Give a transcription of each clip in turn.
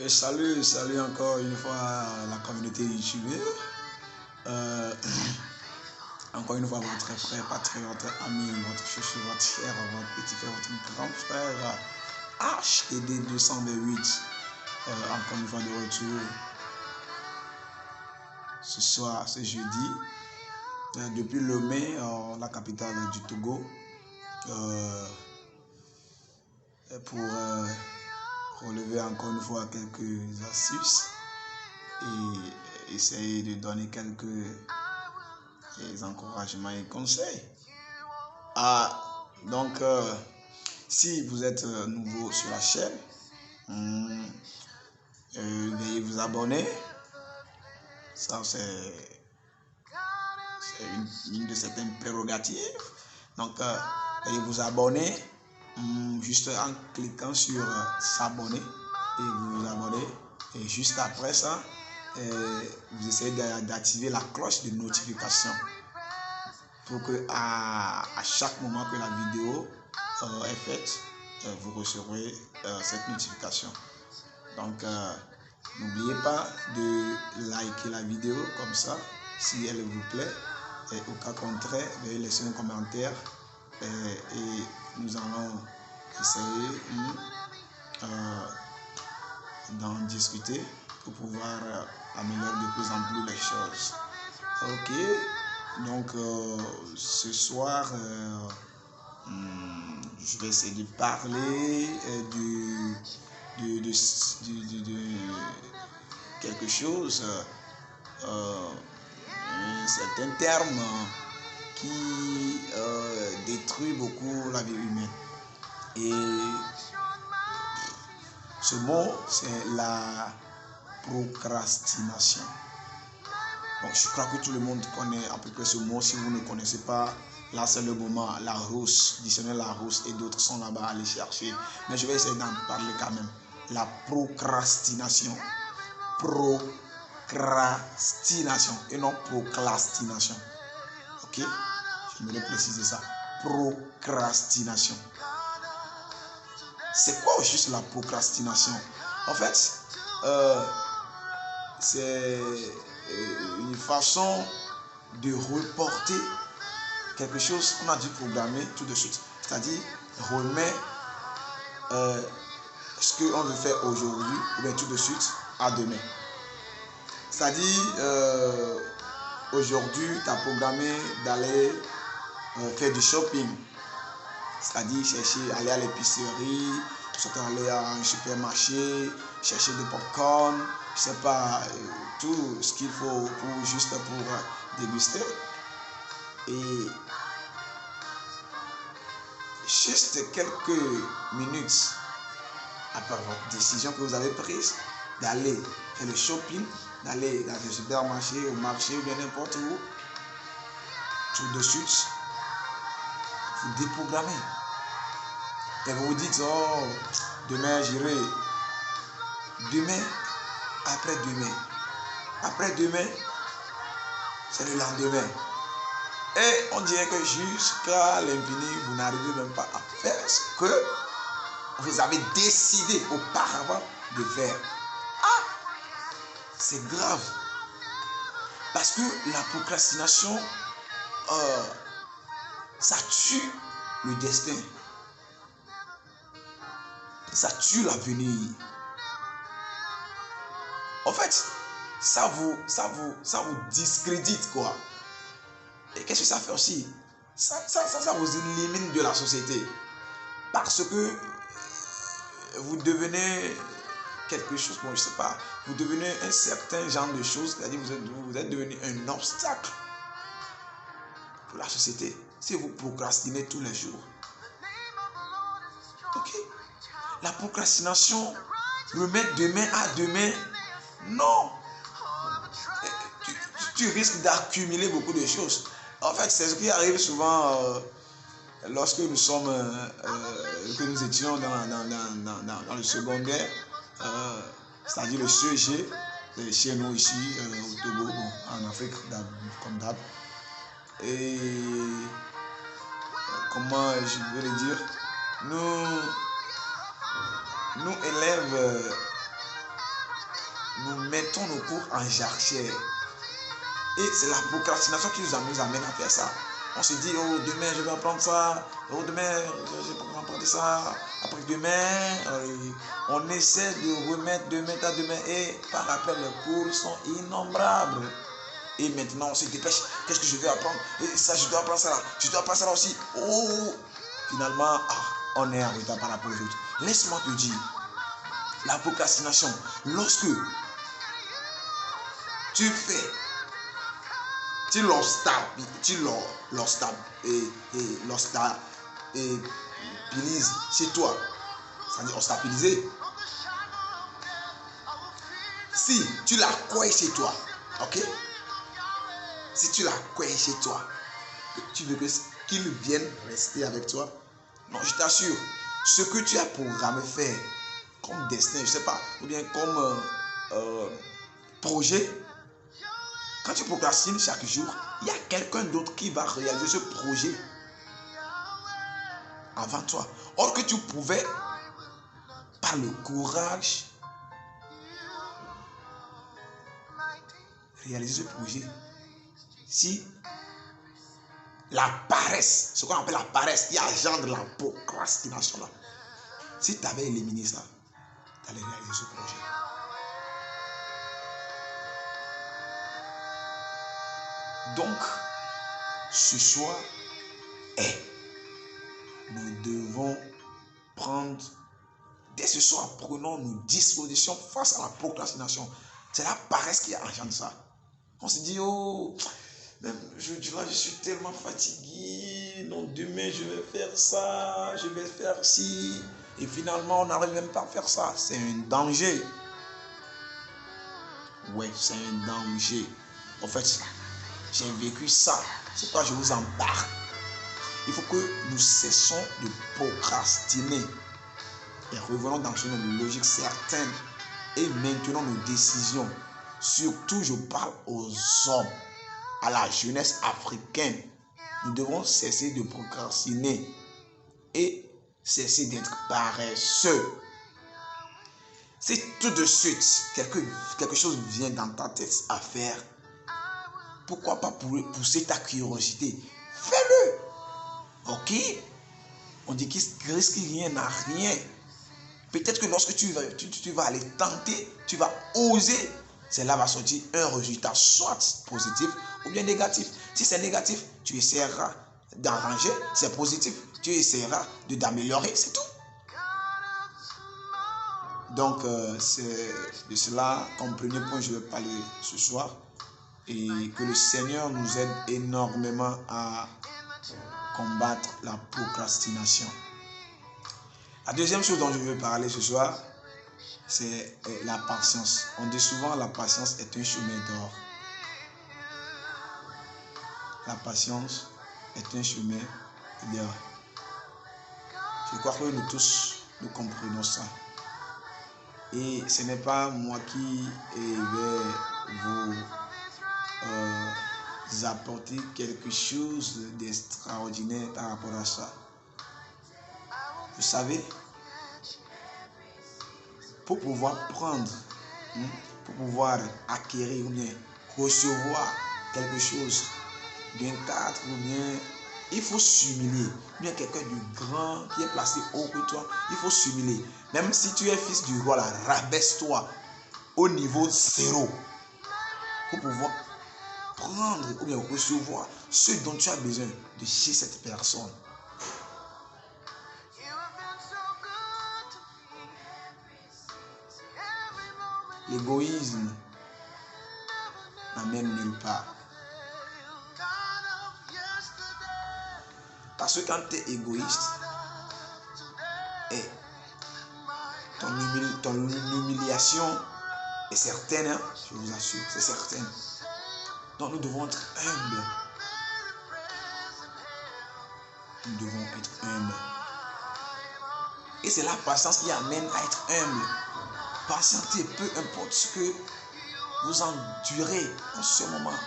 Salut encore une fois la communauté YouTube. Encore une fois, votre frère Patrick, votre ami, votre chouchou, votre cher, votre petit frère, votre grand frère HTD 228. Encore une fois de retour ce soir, ce jeudi, depuis Lomé, la capitale du Togo, pour relever encore une fois quelques astuces et essayer de donner quelques encouragements et conseils. Donc, si vous êtes nouveau sur la chaîne, veuillez vous abonner. Ça, c'est une de certaines prérogatives. Donc, veuillez vous abonner juste en cliquant sur s'abonner et vous abonnez. Et juste après ça, vous essayez d'activer la cloche de notification pour que à chaque moment que la vidéo est faite, vous recevrez cette notification. Donc, n'oubliez pas de liker la vidéo comme ça, si elle vous plaît. Et au cas contraire, veuillez laisser un commentaire et nous allons essayer d'en discuter pour pouvoir améliorer de plus en plus les choses. Ok, donc ce soir, je vais essayer de parler de quelque chose, un certain terme qui détruit beaucoup la vie humaine. Et ce mot, c'est la procrastination. Donc, je crois que tout le monde connaît à peu près ce mot. Si vous ne connaissez pas, là c'est le moment. Larousse, dictionnaire Larousse et d'autres sont là-bas à aller chercher. Mais je vais essayer d'en parler quand même. La procrastination. Procrastination et non procrastination. Ok? Je voulais préciser ça. Procrastination. C'est quoi juste la procrastination? En fait, c'est une façon de reporter quelque chose qu'on a dû programmer tout de suite. C'est-à-dire remettre ce qu'on veut faire aujourd'hui ou bien tout de suite à demain. C'est-à-dire aujourd'hui, tu as programmé d'aller faire du shopping. C'est-à-dire aller à l'épicerie, aller à un supermarché, chercher du popcorn, je sais pas, tout ce qu'il faut pour déguster. Et juste quelques minutes après votre décision que vous avez prise d'aller faire le shopping, d'aller dans le supermarché, au marché ou bien n'importe où, tout de suite, vous déprogrammez. Et vous vous dites, oh, demain j'irai. Demain, après-demain. Après-demain, c'est le lendemain. Et on dirait que jusqu'à l'infini, vous n'arrivez même pas à faire ce que vous avez décidé auparavant de faire. C'est grave. Parce que la procrastination, ça tue le destin. Ça tue l'avenir. En fait, ça vous discrédite, quoi. Et qu'est-ce que ça fait aussi? Ça vous élimine de la société. Parce que vous devenez quelque chose, bon, je sais pas, vous devenez un certain genre de choses, c'est-à-dire vous êtes devenu un obstacle pour la société si vous procrastinez tous les jours. Ok? La procrastination, remettre demain à demain, non. Tu risques d'accumuler beaucoup de choses. En fait, c'est ce qui arrive souvent lorsque nous sommes, que nous étions dans le secondaire, c'est-à-dire le CEG, chez nous ici au Togo, bon, en Afrique, comme d'hab. Et comment je vais le dire, nous élèves nous mettons nos cours en jachère. Et c'est la procrastination qui nous amène à faire ça. On se dit, oh, demain je vais apprendre ça, oh, demain je vais apprendre ça, après demain, on essaie de remettre demain à demain, et par après les cours sont innombrables. Et maintenant on se dépêche, qu'est-ce que je vais apprendre? Et ça, je dois apprendre ça là, je dois apprendre ça là aussi. Oh, finalement, on est en retard par rapport aux autres. Laisse-moi te dire, la procrastination, lorsque tu fais, tu l'obstabilises chez toi, c'est-à-dire obstabiliser. Si tu la coins chez toi, ok? Si tu la coins chez toi, tu veux qu'il vienne rester avec toi, non, je t'assure, ce que tu as programmé faire comme destin, je ne sais pas, ou bien comme projet, quand tu procrastines chaque jour, il y a quelqu'un d'autre qui va réaliser ce projet avant toi. Or que tu pouvais, par le courage, réaliser ce projet. Si la paresse, ce qu'on appelle la paresse, qui engendre la procrastination là, si tu avais éliminé ça, tu allais réaliser ce projet. Donc, ce soir, nous devons prendre, dès ce soir, prenons nos dispositions face à la procrastination. C'est la paresse qui engendre ça. On se dit, oh, même je suis tellement fatigué, donc demain je vais faire ça, je vais faire ci, et finalement on n'arrive même pas à faire ça. C'est un danger. Ouais, c'est un danger. En fait, j'ai vécu ça, c'est pourquoi je vous en parle. Il faut que nous cessons de procrastiner et revenons dans une logique certaine et maintenons nos décisions. Surtout, je parle aux hommes, à la jeunesse africaine. Nous devons cesser de procrastiner et cesser d'être paresseux. Si tout de suite quelque chose vient dans ta tête à faire, pourquoi pas pousser ta curiosité? Fais-le. Ok? On dit qu'il ne risque rien à rien. Peut-être que lorsque tu vas aller tenter, tu vas oser, c'est là va sortir un résultat soit positif ou bien négatif. Si c'est négatif, tu essaieras d'arranger. Si c'est positif, tu essaieras d'améliorer, c'est tout. Donc, c'est de cela comme premier point je vais parler ce soir. Et que le Seigneur nous aide énormément à combattre la procrastination. La deuxième chose dont je veux parler ce soir, c'est la patience. On dit souvent la patience est un chemin d'or. La patience est un chemin d'or. Je crois que nous tous, nous comprenons ça. Et ce n'est pas moi qui vais vous apporter quelque chose d'extraordinaire par rapport à ça. Vous savez, pour pouvoir prendre, pour pouvoir acquérir ou bien recevoir quelque chose d'un cadre ou bien, il faut s'humilier. Ou bien quelqu'un de grand qui est placé haut que toi, il faut s'humilier. Même si tu es fils du roi, là, rabaisse-toi au niveau 0 pour pouvoir prendre ou bien recevoir ce dont tu as besoin de chez cette personne. L'égoïsme n'amène nulle part. Parce que quand tu es égoïste, ton humiliation est certaine, hein? Je vous assure, c'est certain. Donc nous devons être humbles. Nous devons être humbles. Et c'est la patience qui amène à être humble. Patientez, peu importe ce que vous endurez en ce moment.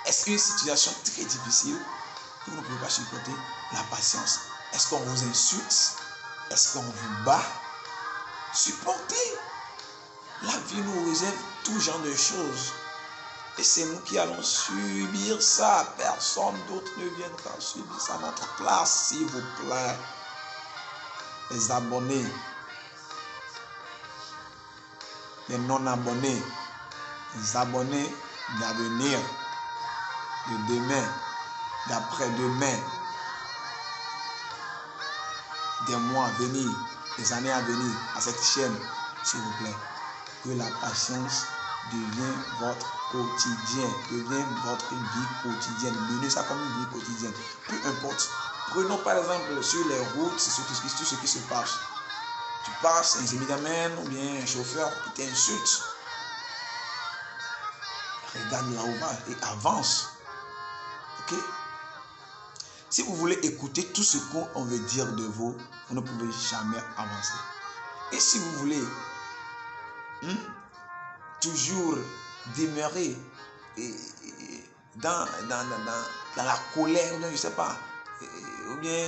Est-ce une situation très difficile que vous ne pouvez pas supporter? La patience. Est-ce qu'on vous insulte? Est-ce qu'on vous bat? Supportez. La vie nous réserve tout genre de choses. Et c'est nous qui allons subir ça. Personne d'autre ne viendra subir ça à notre place, s'il vous plaît. Les abonnés, les non-abonnés, les abonnés d'avenir, de demain, d'après-demain, des mois à venir, des années à venir à cette chaîne, s'il vous plaît. Que la patience devienne votre quotidien, devienne votre vie quotidienne. Menez ça comme une vie quotidienne. Peu importe. Prenons par exemple sur les routes, c'est tout ce qui se passe. Tu passes un séminaire ou bien un chauffeur qui t'insulte. Regarde là où va et avance. Ok? Si vous voulez écouter tout ce qu'on veut dire de vous, vous ne pouvez jamais avancer. Et si vous voulez toujours demeurer dans la colère, ou bien, je ne sais pas, ou bien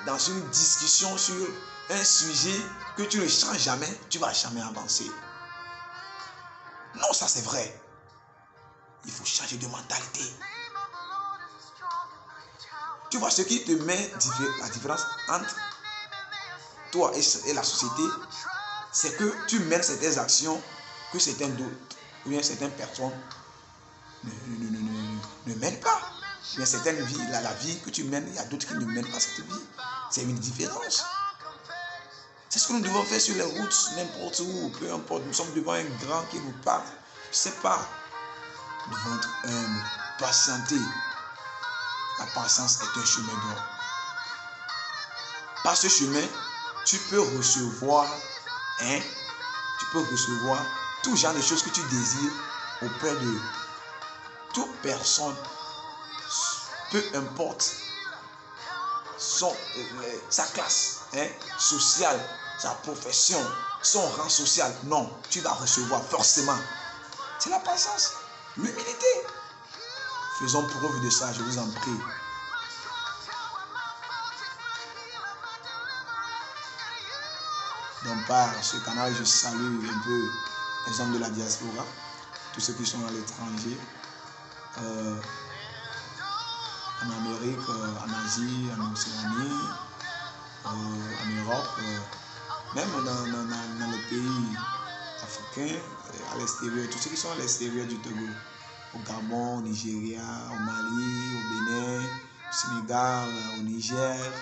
dans une discussion sur un sujet que tu ne changes jamais, tu ne vas jamais avancer. Non, ça c'est vrai. Il faut changer de mentalité. Tu vois, ce qui te met la différence entre toi et la société, c'est que tu mènes certaines actions que certains d'autres, ou bien certaines personnes ne mènent pas. Il y a certaines vies, la vie que tu mènes, il y a d'autres qui ne mènent pas cette vie. C'est une différence. C'est ce que nous devons faire sur les routes, n'importe où, peu importe. Nous sommes devant un grand qui nous parle. Je ne sais pas. Nous devons être humbles, patienter. La patience est un chemin d'or. Par ce chemin, tu peux recevoir, tout genre de choses que tu désires auprès de toute personne, peu importe sa classe sociale, sa profession, son rang social. Non, tu vas recevoir forcément. C'est la patience, l'humilité. Faisons preuve de ça, je vous en prie. Donc par ce canal, je salue un peu les hommes de la diaspora, tous ceux qui sont à l'étranger, en Amérique, en Asie, en Océanie, en Europe, même dans les pays africains, à l'extérieur, tous ceux qui sont à l'extérieur du Togo, au Gabon, au Nigeria, au Mali, au Bénin, au Sénégal, au Niger,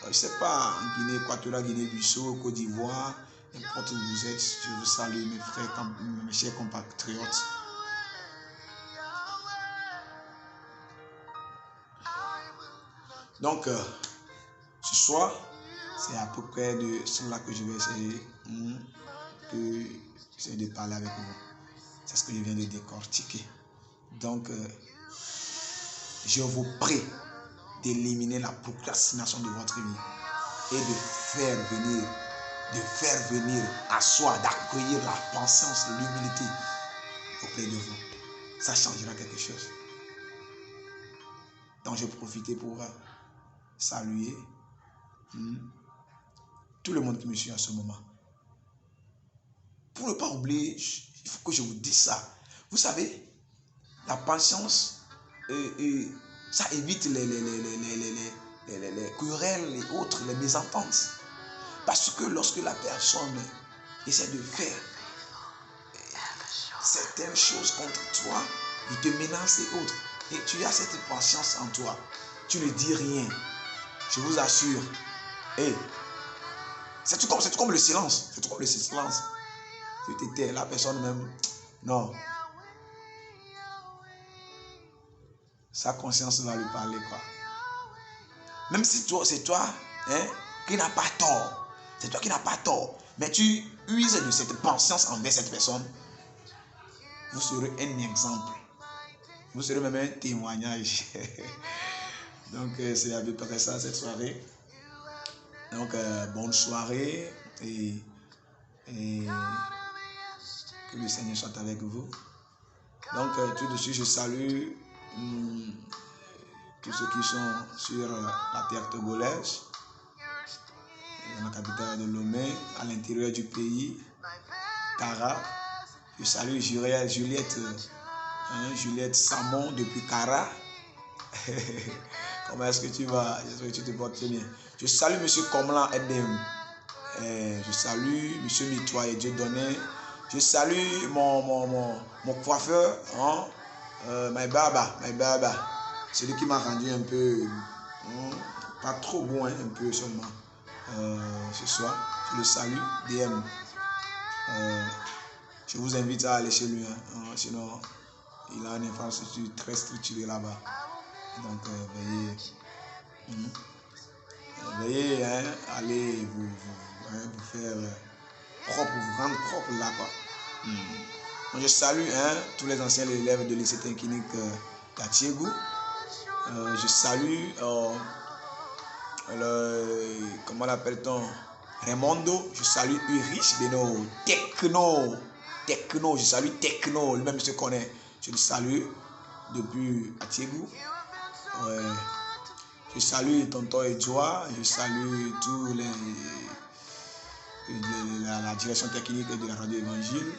je ne sais pas, en Guinée équatoriale, Guinée-Bissau, Côte d'Ivoire, n'importe où vous êtes, je vous salue mes frères, mes chers compatriotes. Donc, ce soir, c'est à peu près de cela que je vais essayer de parler avec vous. C'est ce que je viens de décortiquer. Donc, je vous prie d'éliminer la procrastination de votre vie et de faire venir à soi, d'accueillir la patience et l'humilité auprès de vous. Ça changera quelque chose. Donc, je profite pour saluer tout le monde qui me suit en ce moment. Pour ne pas oublier, il faut que je vous dise ça. Vous savez, la patience, ça évite les querelles et autres, les mésententes. Parce que lorsque la personne essaie de faire certaines choses contre toi, il te menace et autres, et tu as cette patience en toi, tu ne dis rien, je vous assure. C'est tout comme le silence. C'est tout comme le silence. Tu t'étais, la personne même, non. Sa conscience va lui parler, quoi. Même si c'est toi qui n'as pas tort. C'est toi qui n'as pas tort. Mais tu uses de cette patience envers cette personne. Vous serez un exemple. Vous serez même un témoignage. Donc, c'est à peu près ça cette soirée. Donc, bonne soirée et que le Seigneur soit avec vous. Donc, tout de suite, je salue tous ceux qui sont sur la terre togolaise. dans la capitale de Lomé, à l'intérieur du pays, Cara. Je salue Juliette Samon depuis Cara. Comment est-ce que tu vas? J'espère que tu te portes très bien. Je salue M. Komlan Edem. Je salue M. Mitoy et Dieudonné. Je salue mon coiffeur, hein? My Baba. Celui qui m'a rendu un peu, pas trop bon, hein, un peu seulement. Ce soir, je le salue, DM. Je vous invite à aller chez lui, hein, sinon il a une infrastructure très structurée là-bas. Donc veuillez aller vous faire propre, vous rendre propre là, quoi. Donc, je salue tous les anciens élèves de lycée technique d'Atiégou. Je salue comment l'appelle-t-on, Raimondo. Je salue Urich Beno, Techno, je salue Techno, lui-même se connaît. Je le salue depuis Atiégou. Je salue Tonton Edjoa, je salue tous la direction technique de la radio évangile.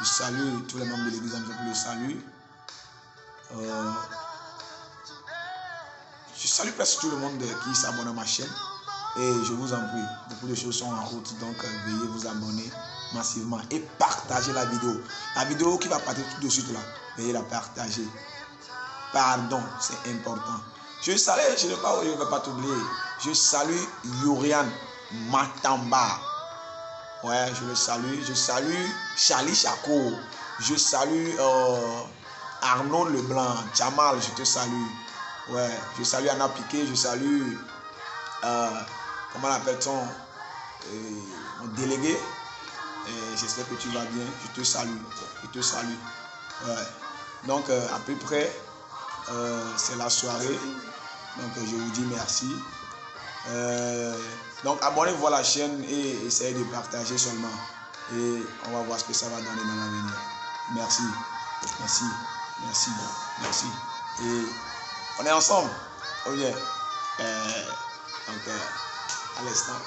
Je salue tous les membres de l'église, je le salue. Je salue presque tout le monde qui s'abonne à ma chaîne. Et je vous en prie, beaucoup de choses sont en route, donc veuillez vous abonner massivement et partager la vidéo. La vidéo qui va partir tout de suite là, veuillez la partager. Pardon, c'est important. Je salue, je ne vais pas t'oublier. Je salue Yorian Matamba. Ouais, je le salue. Je salue Charlie Chaco. Je salue Arnaud Leblanc. Jamal, je te salue. Ouais, je salue Anna Piquet. Je salue comment l'appelle-t-on, mon délégué. J'espère que tu vas bien. Je te salue. Ouais. Donc à peu près c'est la soirée. Donc je vous dis merci. Donc abonnez-vous à la chaîne et essayez de partager seulement. Et on va voir ce que ça va donner dans l'avenir. Merci. Et on est ensemble. Oh yeah. Donc à l'instant.